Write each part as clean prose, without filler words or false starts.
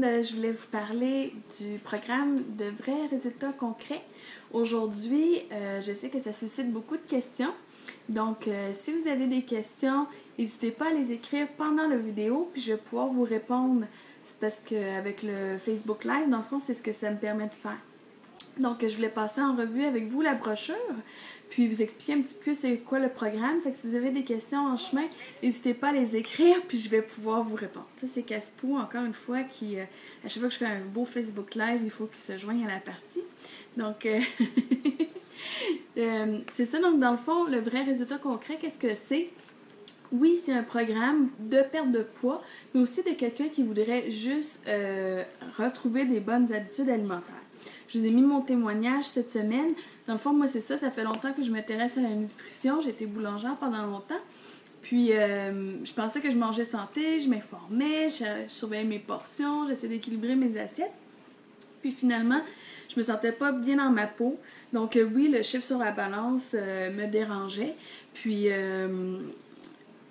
monde, je voulais vous parler du programme de vrais résultats concrets. Aujourd'hui, je sais que ça suscite beaucoup de questions. Donc, si vous avez des questions, n'hésitez pas à les écrire pendant la vidéo, puis je vais pouvoir vous répondre. C'est parce qu'avec le Facebook Live, dans le fond, c'est ce que ça me permet de faire. Donc, je voulais passer en revue avec vous la brochure, puis vous expliquer un petit peu c'est quoi le programme. Fait que si vous avez des questions en chemin, n'hésitez pas à les écrire, puis je vais pouvoir vous répondre. Ça, c'est Caspou, encore une fois, qui, à chaque fois que je fais un beau Facebook Live, il faut qu'il se joigne à la partie. Donc, c'est ça. Donc, dans le fond, le vrai résultat concret, qu'est-ce que c'est? Oui, c'est un programme de perte de poids, mais aussi de quelqu'un qui voudrait juste retrouver des bonnes habitudes alimentaires. Je vous ai mis mon témoignage cette semaine. Dans le fond, moi, c'est ça. Ça fait longtemps que je m'intéresse à la nutrition. J'ai été boulangère pendant longtemps. Puis, je pensais que je mangeais santé, je m'informais, je surveillais mes portions, j'essayais d'équilibrer mes assiettes. Puis, finalement, je me sentais pas bien dans ma peau. Donc, oui, le chiffre sur la balance me dérangeait. Puis,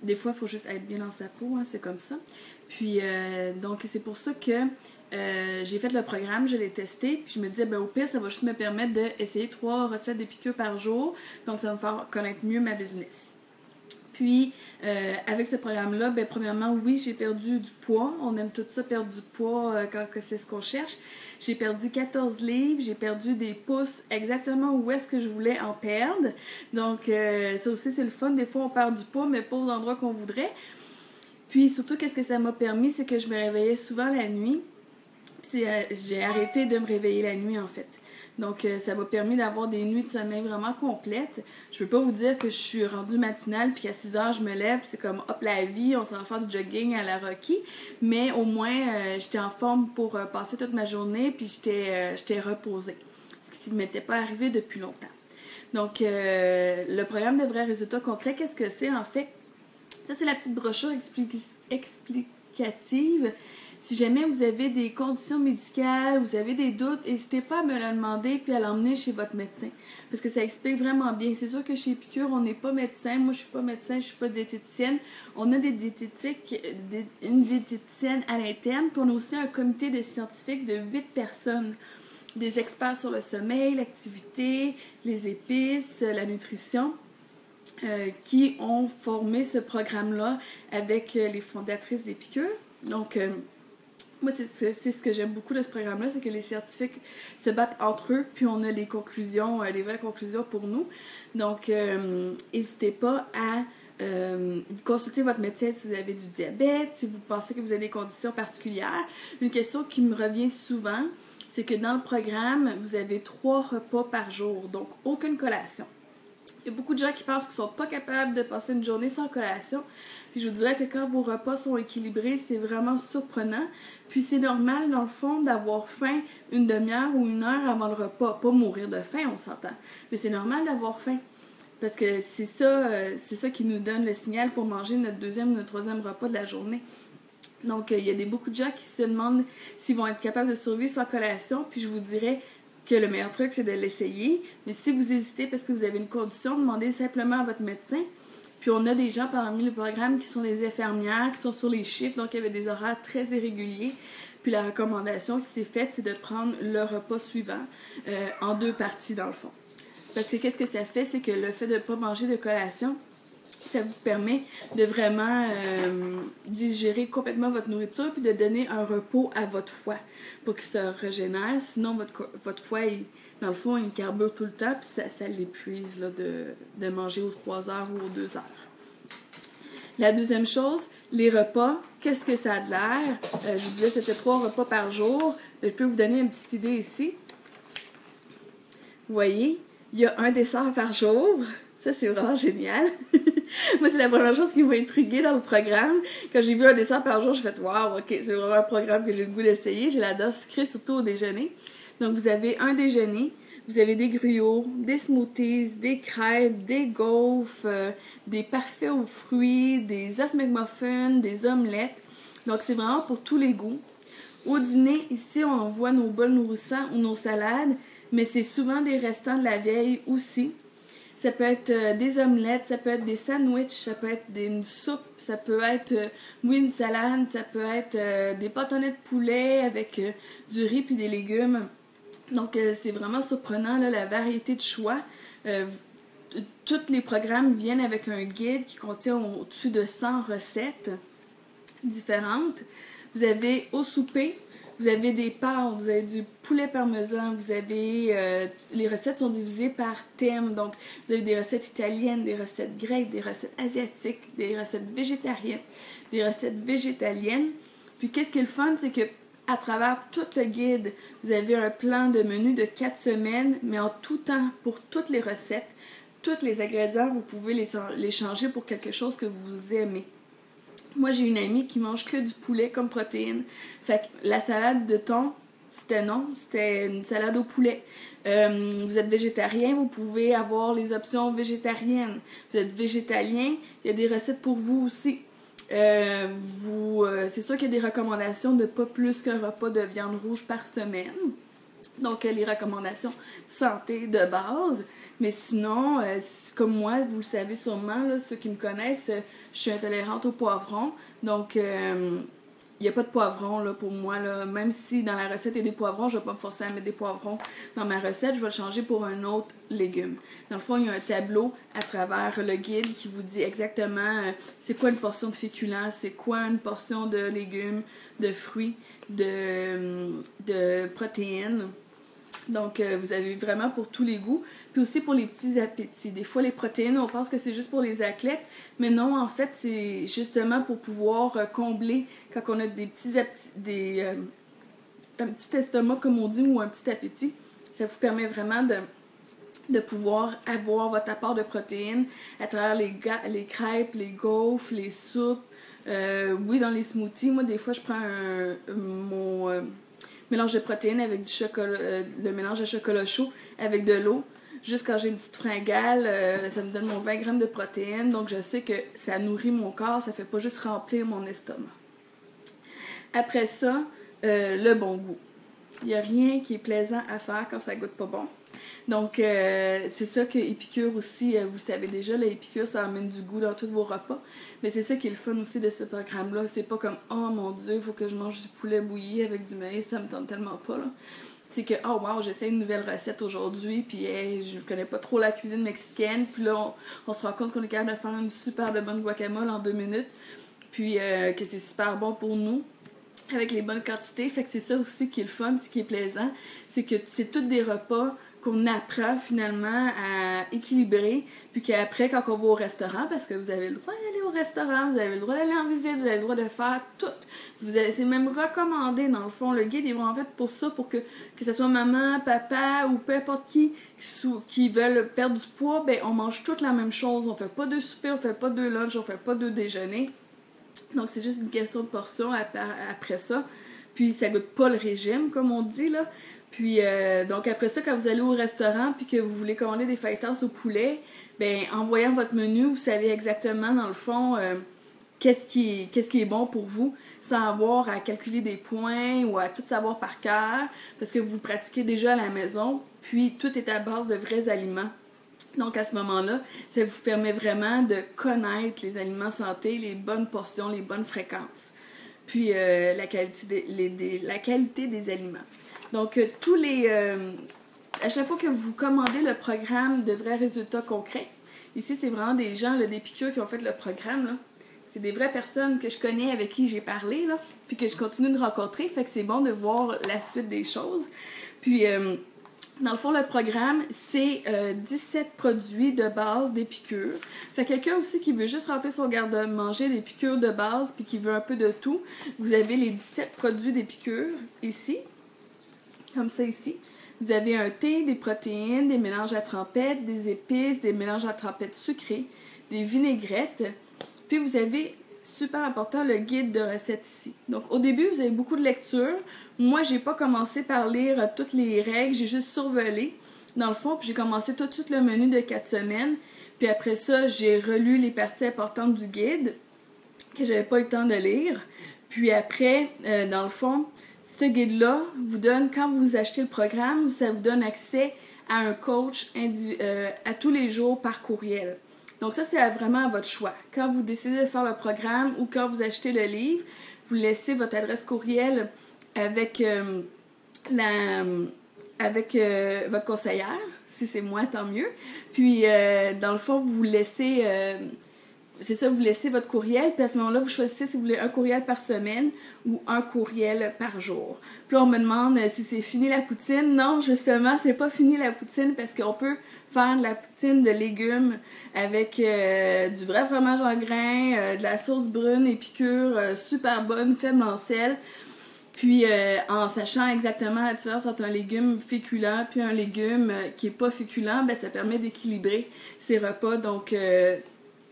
des fois, il faut juste être bien dans sa peau, hein, c'est comme ça. Puis, donc, c'est pour ça que j'ai fait le programme, je l'ai testé, puis je me disais, ben, au pire, ça va juste me permettre d'essayer 3 recettes de piqûres par jour, donc ça va me faire connaître mieux ma business. Puis, avec ce programme-là, ben, premièrement, oui, j'ai perdu du poids. On aime tout ça, perdre du poids quand c'est ce qu'on cherche. J'ai perdu 14 livres, j'ai perdu des pouces exactement où est-ce que je voulais en perdre. Donc, ça aussi, c'est le fun. Des fois, on perd du poids, mais pas aux endroits qu'on voudrait. Puis, surtout, qu'est-ce que ça m'a permis, c'est que je me réveillais souvent la nuit. Puis, j'ai arrêté de me réveiller la nuit, en fait. Donc, ça m'a permis d'avoir des nuits de sommeil vraiment complètes. Je peux pas vous dire que je suis rendue matinale puis qu'à 6 heures, je me lève, c'est comme hop la vie, on s'en va faire du jogging à la Rocky. Mais au moins, j'étais en forme pour passer toute ma journée puis j'étais reposée. Ce qui ne m'était pas arrivé depuis longtemps. Donc, le programme de vrais résultats concrets, qu'est-ce que c'est en fait? Ça, c'est la petite brochure explicative. Si jamais vous avez des conditions médicales, vous avez des doutes, n'hésitez pas à me le demander puis à l'emmener chez votre médecin. Parce que ça explique vraiment bien. C'est sûr que chez Piqûre, on n'est pas médecin. Moi, je suis pas médecin, je suis pas diététicienne. On a des diététiques, une diététicienne à l'interne, puis on a aussi un comité de scientifiques de 8 personnes. Des experts sur le sommeil, l'activité, les épices, la nutrition. Qui ont formé ce programme-là avec les fondatrices des Piqûres. Donc, moi, c'est ce que j'aime beaucoup de ce programme-là, c'est que les scientifiques se battent entre eux, puis on a les conclusions, les vraies conclusions pour nous. Donc, n'hésitez pas à consulter votre médecin si vous avez du diabète, si vous pensez que vous avez des conditions particulières. Une question qui me revient souvent, c'est que dans le programme, vous avez 3 repas par jour, donc aucune collation. Il y a beaucoup de gens qui pensent qu'ils ne sont pas capables de passer une journée sans collation. Puis je vous dirais que quand vos repas sont équilibrés, c'est vraiment surprenant. Puis c'est normal, dans le fond, d'avoir faim une demi-heure ou 1 heure avant le repas. Pas mourir de faim, on s'entend. Mais c'est normal d'avoir faim. Parce que c'est ça qui nous donne le signal pour manger notre 2e ou notre 3e repas de la journée. Donc, il y a beaucoup de gens qui se demandent s'ils vont être capables de survivre sans collation. Puis je vous dirais que le meilleur truc, c'est de l'essayer. Mais si vous hésitez parce que vous avez une condition, demandez simplement à votre médecin. Puis on a des gens parmi le programme qui sont des infirmières, qui sont sur les chiffres, donc il y avait des horaires très irréguliers. Puis la recommandation qui s'est faite, c'est de prendre le repas suivant en 2 parties dans le fond. Parce que qu'est-ce que ça fait? C'est que le fait de ne pas manger de collation, ça vous permet de vraiment digérer complètement votre nourriture puis de donner un repos à votre foie pour qu'il se régénère. Sinon, votre foie, dans le fond, il carbure tout le temps puis ça l'épuise là, de manger aux 3 heures ou aux 2 heures. La deuxième chose, les repas, qu'est-ce que ça a de l'air? Je vous disais, c'était 3 repas par jour. Je peux vous donner une petite idée ici. Vous voyez, il y a un dessert par jour. Ça, c'est vraiment génial. Moi, c'est la première chose qui m'a intriguée dans le programme. Quand j'ai vu un dessert par jour, j'ai fait « Wow, ok, c'est vraiment un programme que j'ai le goût d'essayer. » J'ai la dose sucrée, surtout au déjeuner. Donc, vous avez un déjeuner. Vous avez des gruots, des smoothies, des crêpes, des gaufres, des parfaits aux fruits, des œufs McMuffin, des omelettes. Donc, c'est vraiment pour tous les goûts. Au dîner, ici, on voit nos bols nourrissants ou nos salades, mais c'est souvent des restants de la veille aussi. Ça peut être des omelettes, ça peut être des sandwichs, ça peut être une soupe, ça peut être, oui, une salade, ça peut être des bâtonnets de poulet avec du riz puis des légumes. Donc, c'est vraiment surprenant, là, la variété de choix. Tous les programmes viennent avec un guide qui contient au-dessus de 100 recettes différentes. Vous avez au souper, vous avez des pâtes, vous avez du poulet parmesan, vous avez... les recettes sont divisées par thème. Donc, vous avez des recettes italiennes, des recettes grecques, des recettes asiatiques, des recettes végétariennes, des recettes végétaliennes. Puis, qu'est-ce qui est le fun, c'est que à travers tout le guide, vous avez un plan de menu de 4 semaines, mais en tout temps, pour toutes les recettes, tous les ingrédients, vous pouvez les changer pour quelque chose que vous aimez. Moi, j'ai une amie qui mange que du poulet comme protéine. Fait que la salade de thon, c'était une salade au poulet. Vous êtes végétarien, vous pouvez avoir les options végétariennes. Vous êtes végétalien, il y a des recettes pour vous aussi. C'est sûr qu'il y a des recommandations de pas plus qu'un repas de viande rouge par semaine. Donc, les recommandations santé de base. Mais sinon, comme moi, vous le savez sûrement, là, ceux qui me connaissent, je suis intolérante au poivron. Donc, il n'y a pas de poivron là, pour moi. Là. Même si dans la recette il y a des poivrons, je ne vais pas me forcer à mettre des poivrons dans ma recette. Je vais le changer pour un autre légume. Dans le fond, il y a un tableau à travers le guide qui vous dit exactement c'est quoi une portion de féculents, c'est quoi une portion de légumes, de fruits, de protéines. Donc, vous avez vraiment pour tous les goûts. Puis aussi pour les petits appétits. Des fois, les protéines, on pense que c'est juste pour les athlètes. Mais non, en fait, c'est justement pour pouvoir combler quand on a des petits un petit estomac, comme on dit, ou un petit appétit. Ça vous permet vraiment de pouvoir avoir votre apport de protéines à travers les crêpes, les gaufres, les soupes. Oui, dans les smoothies, moi, des fois, je prends mon... mélange de protéines avec du chocolat, le mélange de chocolat chaud avec de l'eau. Juste quand j'ai une petite fringale, ça me donne mon 20 grammes de protéines. Donc, je sais que ça nourrit mon corps, ça fait pas juste remplir mon estomac. Après ça, le bon goût. Il n'y a rien qui est plaisant à faire quand ça goûte pas bon. Donc, c'est ça que Épicure aussi, vous le savez déjà, l'Épicure, ça amène du goût dans tous vos repas. Mais c'est ça qui est le fun aussi de ce programme-là. C'est pas comme, oh mon Dieu, il faut que je mange du poulet bouilli avec du maïs, ça me tente tellement pas, là. C'est que, oh wow, j'essaie une nouvelle recette aujourd'hui, puis hey, je connais pas trop la cuisine mexicaine, puis là, on se rend compte qu'on est capable de faire une super bonne guacamole en 2 minutes, puis que c'est super bon pour nous, avec les bonnes quantités. Fait que c'est ça aussi qui est le fun, ce qui est plaisant, c'est que c'est tous des repas qu'on apprend finalement à équilibrer, puis qu'après, quand on va au restaurant, parce que vous avez le droit d'aller au restaurant, vous avez le droit d'aller en visite, vous avez le droit de faire tout. C'est même recommandé, dans le fond. Le guide est vraiment fait pour ça, pour que ce soit maman, papa ou peu importe qui veulent perdre du poids, ben on mange toute la même chose. On fait pas de souper, on fait pas de lunch, on fait pas de déjeuner. Donc, c'est juste une question de portion après ça. Puis, ça goûte pas le régime, comme on dit, là. Puis, donc après ça, quand vous allez au restaurant puis que vous voulez commander des fajitas au poulet, ben en voyant votre menu, vous savez exactement, dans le fond, qu'est-ce qui est bon pour vous, sans avoir à calculer des points ou à tout savoir par cœur, parce que vous pratiquez déjà à la maison, puis tout est à base de vrais aliments. Donc, à ce moment-là, ça vous permet vraiment de connaître les aliments santé, les bonnes portions, les bonnes fréquences, puis la qualité des aliments. Donc, à chaque fois que vous commandez le programme de vrais résultats concrets, ici, c'est vraiment des gens d'Épicure qui ont fait le programme, là. C'est des vraies personnes que je connais, avec qui j'ai parlé, là, puis que je continue de rencontrer. Fait que c'est bon de voir la suite des choses. Puis, dans le fond, le programme, c'est 17 produits de base d'Épicure. Fait que quelqu'un aussi qui veut juste remplir son garde-manger d'Épicure de base, puis qui veut un peu de tout, vous avez les 17 produits d'Épicure ici. Comme ça ici. Vous avez un thé, des protéines, des mélanges à trempette, des épices, des mélanges à trempette sucrés, des vinaigrettes. Puis vous avez, super important, le guide de recettes ici. Donc au début, vous avez beaucoup de lecture. Moi, j'ai pas commencé par lire toutes les règles, j'ai juste survolé dans le fond, puis j'ai commencé tout de suite le menu de 4 semaines. Puis après ça, j'ai relu les parties importantes du guide que j'avais pas eu le temps de lire. Puis après, dans le fond, ce guide-là vous donne, quand vous achetez le programme, ça vous donne accès à un coach à tous les jours par courriel. Donc ça, c'est vraiment à votre choix. Quand vous décidez de faire le programme ou quand vous achetez le livre, vous laissez votre adresse courriel avec votre conseillère. Si c'est moi, tant mieux. Puis, dans le fond, vous laissez... c'est ça, vous laissez votre courriel, puis à ce moment-là, vous choisissez si vous voulez un courriel par semaine ou un courriel par jour. Puis là, on me demande si c'est fini la poutine. Non, justement, c'est pas fini la poutine parce qu'on peut faire de la poutine de légumes avec du vrai fromage en grains, de la sauce brune épicure, super bonne, faible en sel. Puis en sachant exactement la différence entre un légume féculent puis un légume qui est pas féculent, ben ça permet d'équilibrer ces repas. Donc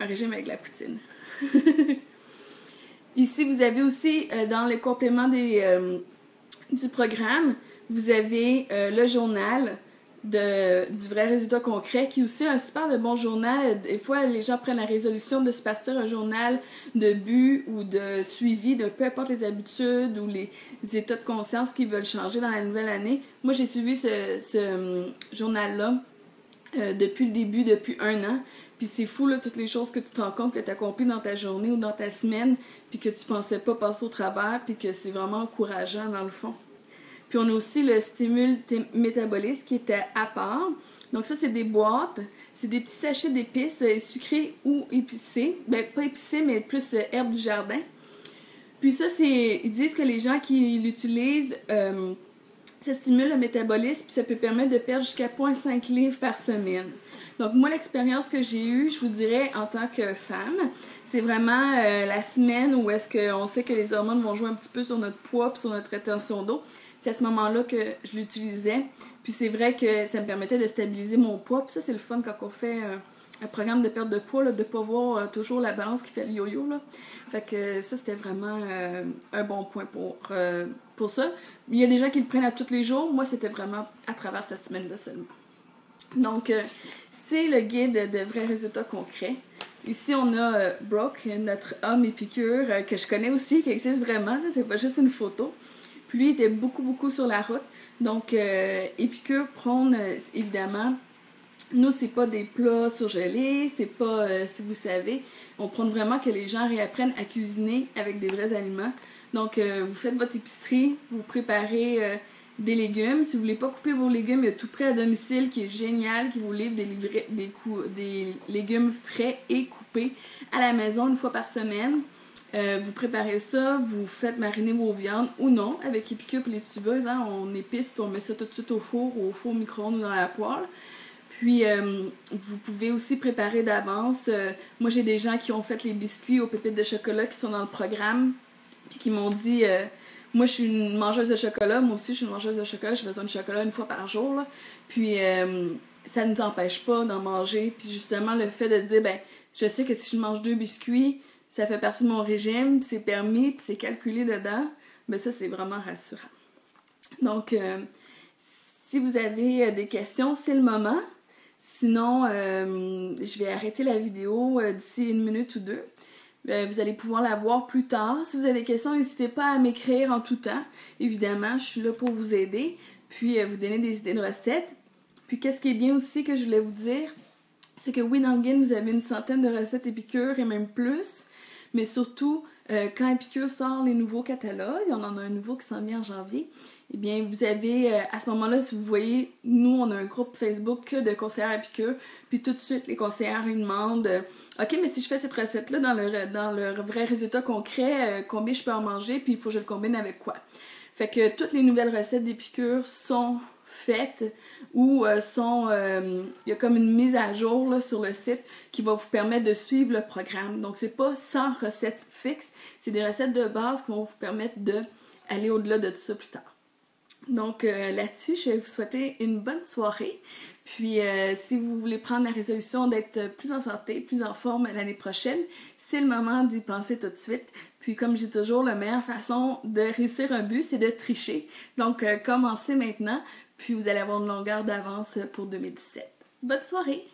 un régime avec la poutine. Ici, vous avez aussi, dans le complément du programme, vous avez le journal du vrai résultat concret, qui est aussi un super de bon journal. Des fois, les gens prennent la résolution de se partir un journal de but ou de suivi de peu importe les habitudes ou les états de conscience qu'ils veulent changer dans la nouvelle année. Moi, j'ai suivi ce journal-là depuis le début, depuis 1 an. Puis c'est fou, là, toutes les choses que tu te rends compte que tu as accomplis dans ta journée ou dans ta semaine, puis que tu pensais pas passer au travers, puis que c'est vraiment encourageant dans le fond. Puis on a aussi le stimule métabolisme qui était à part. Donc ça, c'est des boîtes, c'est des petits sachets d'épices sucrées ou épicées. Ben, pas épicées, mais plus herbes du jardin. Puis ça, ils disent que les gens qui l'utilisent... ça stimule le métabolisme puis ça peut permettre de perdre jusqu'à 0,5 livres par semaine. Donc moi, l'expérience que j'ai eue, je vous dirais, en tant que femme, c'est vraiment la semaine où est-ce qu'on sait que les hormones vont jouer un petit peu sur notre poids puis sur notre rétention d'eau. C'est à ce moment-là que je l'utilisais. Puis c'est vrai que ça me permettait de stabiliser mon poids. Puis ça, c'est le fun quand on fait un programme de perte de poids, là, de ne pas voir toujours la balance qui fait le yo-yo. Là. Fait que ça, c'était vraiment un bon point pour ça. Il y a des gens qui le prennent à tous les jours. Moi, c'était vraiment à travers cette semaine-là seulement. Donc, c'est le guide de vrais résultats concrets. Ici, on a Brooke, notre homme épicure, que je connais aussi, qui existe vraiment. C'est pas juste une photo. Puis lui, il était beaucoup sur la route. Donc, Épicure prône, évidemment, nous, c'est pas des plats surgelés, c'est pas, si vous savez, on prône vraiment que les gens réapprennent à cuisiner avec des vrais aliments. Donc, vous faites votre épicerie, vous préparez des légumes. Si vous voulez pas couper vos légumes, il y a Tout prêt à domicile qui est génial, qui vous livre des légumes frais et coupés à la maison 1 fois par semaine. Vous préparez ça, vous faites mariner vos viandes ou non avec Épicure et les tubeuses. Hein, on épice puis on met ça tout de suite au four micro-ondes ou dans la poêle. Puis, vous pouvez aussi préparer d'avance. Moi, j'ai des gens qui ont fait les biscuits aux pépites de chocolat qui sont dans le programme puis qui m'ont dit moi, je suis une mangeuse de chocolat. Moi aussi, je suis une mangeuse de chocolat. J'ai besoin de chocolat 1 fois par jour. Là. Puis, ça ne nous empêche pas d'en manger. Puis, justement, le fait de dire, ben, je sais que si je mange 2 biscuits, ça fait partie de mon régime, c'est permis, puis c'est calculé dedans, ben ça, c'est vraiment rassurant. Donc, si vous avez des questions, c'est le moment. Sinon, je vais arrêter la vidéo d'ici 1 minute ou 2. Vous allez pouvoir la voir plus tard. Si vous avez des questions, n'hésitez pas à m'écrire en tout temps. Évidemment, je suis là pour vous aider, puis vous donner des idées de recettes. Puis, qu'est-ce qui est bien aussi que je voulais vous dire, c'est que oui, dans le guide, vous avez une centaine de recettes Épicure et même plus. Mais surtout, quand Épicure sort les nouveaux catalogues, on en a un nouveau qui s'en vient en janvier, eh bien, vous avez, à ce moment-là, si vous voyez, nous, on a un groupe Facebook que de conseillères Épicure, puis tout de suite, les conseillères, ils demandent OK, mais si je fais cette recette-là dans le vrai résultat concret, combien je peux en manger, puis il faut que je le combine avec quoi? Fait que toutes les nouvelles recettes d'Épicure sont faites ou il y a comme une mise à jour là, sur le site qui va vous permettre de suivre le programme. Donc, c'est pas 100 recettes fixes, c'est des recettes de base qui vont vous permettre d'aller au-delà de tout ça plus tard. Donc, là-dessus, je vais vous souhaiter une bonne soirée. Puis, si vous voulez prendre la résolution d'être plus en santé, plus en forme l'année prochaine, c'est le moment d'y penser tout de suite. Puis, comme je dis toujours, la meilleure façon de réussir un but, c'est de tricher. Donc, commencez maintenant, puis vous allez avoir une longueur d'avance pour 2017. Bonne soirée!